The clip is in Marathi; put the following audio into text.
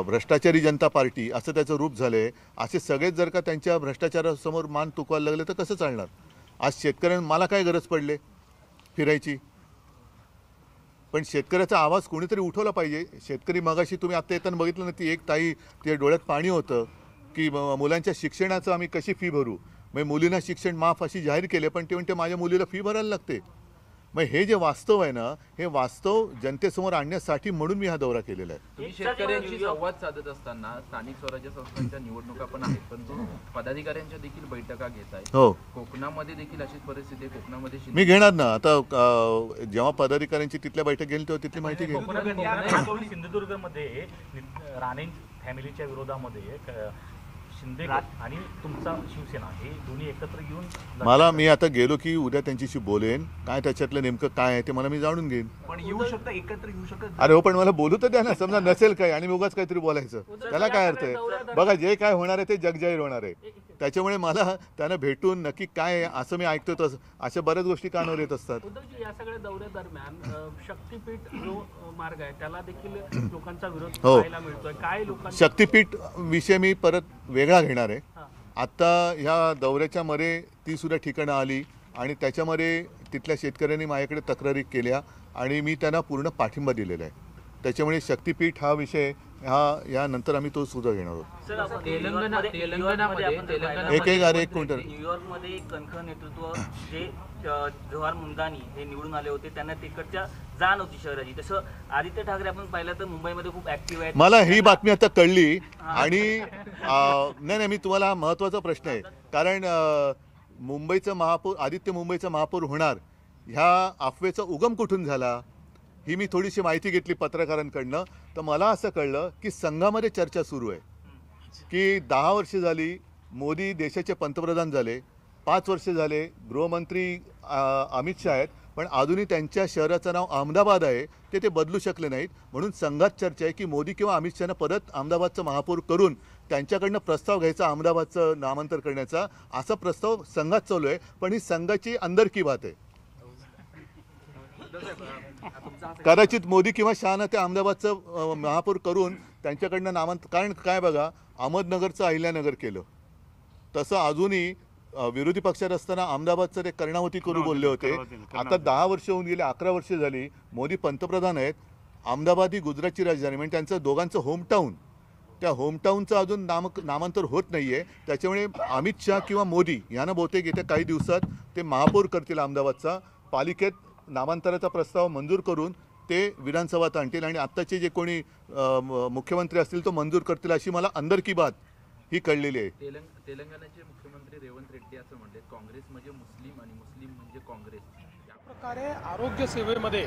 भ्रष्टाचारी जनता पार्टी असं त्याचं रूप झालं आहे. असे सगळेच जर का त्यांच्या भ्रष्टाचारासमोर मान तुकवायला लागले तर कसं चालणार? आज शेतकऱ्यांना मला काय गरज पडले फिरायची, पण शेतकऱ्याचा आवाज कोणीतरी उठवला पाहिजे. शेतकरी मगाशी तुम्ही आत्ता येताना बघितलं ना, ती एक ताई ते डोळ्यात पाणी होतं की मुलांच्या शिक्षणाचं आम्ही कशी फी भरू. मग मुलींना शिक्षण माफ अशी जाहीर केले, पण ते म्हणते माझ्या मुलीला फी भरायला लागते. मग हे जे वास्तव आहे ना, हे वास्तव जनतेसमोर आणण्यासाठी म्हणून मी हा दौरा केलेला आहे. तुम्ही शेतकऱ्यांशी संवाद साधत असताना स्थानिक स्वराज्य संस्थांच्या निवडणुका पण आहेत, पण पदाधिकाऱ्यांच्या देखील बैठका घेत आहे. हो, कोकणामध्ये देखील अशीच परिस्थिती आहे. कोकणामध्ये मी घेणार ना. आता जेव्हा पदाधिकाऱ्यांची तिथल्या बैठक घेईल तेव्हा तिथली माहिती घेईल. सिंधुदुर्गमध्ये राणे फॅमिलीच्या विरोधामध्ये शिंदे आणि तुमचा शिवसेना हे दोन्ही एकत्र येऊन मला मी आता गेलो की उद्या त्यांच्याशी बोलेन, काय त्याच्यातलं नेमकं काय आहे ते मला मी जाणून घेईन. पण येऊ शकता, एकत्र येऊ शकत. अरे हो, पण मला बोलू तर द्या ना. समजा नसेल काय आणि मी उगाच काहीतरी बोलायचं, त्याला काय अर्थ आहे? बघा, जे काय होणार आहे ते जगजाहीर होणार आहे. त्याच्यामुळे मला त्यांना भेटून नक्की काय आहे असं मी ऐकतो, तसं अशा बऱ्याच गोष्टी कानावर येत असतात. उद्धवजी, या सगळ्या दौऱ्यादरम्यान शक्तीपीठ जो मार्ग आहे त्याला देखील लोकांचा विरोध पाहायला मिळतोय. काय लोकांना शक्तीपीठ विषय मी परत वेगळा घेणार आहे. आत्ता ह्या दौऱ्याच्या मध्ये ती सुद्धा ठिकाणं आली आणि त्याच्यामध्ये तिथल्या शेतकऱ्यांनी माझ्याकडे तक्रारी केल्या आणि मी त्यांना पूर्ण पाठिंबा दिलेला आहे. त्याच्यामुळे शक्तीपीठ हा विषय यानंतर आम्ही तो सुद्धा घेणार आहोत. एक क्विंटल न्यूयॉर्कमध्ये कणखर नेतृत्व जे जवाहर मुमदानी हे निवडून आले होते, त्यांना तिकडच्या जाण होती शहराची. तसं आदित्य ठाकरे आपण पाहिलं तर मुंबईमध्ये खूप ऍक्टिव्ह आहेत. मला ही बातमी आता कळली आणि नाही, मी तुम्हाला महत्त्वाचा प्रश्न आहे, कारण मुंबईचं महापौर आदित्य मुंबईचा महापौर होणार ह्या अफवेचा उगम कुठून झाला ही मी थोडीशी माहिती घेतली पत्रकारांकडनं. तर मला असं कळलं की संघामध्ये चर्चा सुरू आहे की 10 वर्ष झाली मोदी देशाचे पंतप्रधान झाले, 5 वर्ष झाले गृहमंत्री अमित शाह आहेत, पण अजूनही त्यांच्या शहराचं नाव अहमदाबाद आहे, ते बदलू शकले नाहीत. म्हणून संघात चर्चा आहे की मोदी किंवा अमित शहानं परत अहमदाबादचं महापौर करून त्यांच्याकडनं प्रस्ताव घ्यायचा अहमदाबादचं नामांतर करण्याचा, असा प्रस्ताव संघात चालू आहे. पण ही संघाची अंदरकी बात आहे. कदाचित मोदी किंवा शहानं ते अहमदाबादचं महापौर करून त्यांच्याकडनं नामांतर, कारण काय बघा, अहमदनगरचं अहिल्यानगर केलं, तसं अजूनही विरोधी पक्षात असताना अहमदाबादचं ते कर्णावती करू बोलले होते. आता 10 वर्ष होऊन गेले, 11 वर्ष झाली मोदी पंतप्रधान आहेत. अहमदाबाद ही गुजरातची राजधानी, म्हणजे त्यांचं दोघांचं होमटाऊन, त्या होमटाऊनचं अजून नामांतर होत नाही आहे. त्याच्यामुळे अमित शहा किंवा मोदी यांना बहुतेक येत्या काही दिवसात ते महापौर करतील अहमदाबादचा. पालिकेत नामांतराचा प्रस्ताव मंजूर करून ते विधानसभात आणतील आणि आत्ताचे जे कोणी मुख्यमंत्री असतील तो मंजूर करतील, अशी मला अंदरकी बात ही कळलेली आहे. तेलंगणाचे मुख्यमंत्री रेवंत रेड्डी असं म्हणले, काँग्रेस म्हणजे मुस्लिम आणि मुस्लिम म्हणजे काँग्रेस. या प्रकारे आरोग्य सेवेमध्ये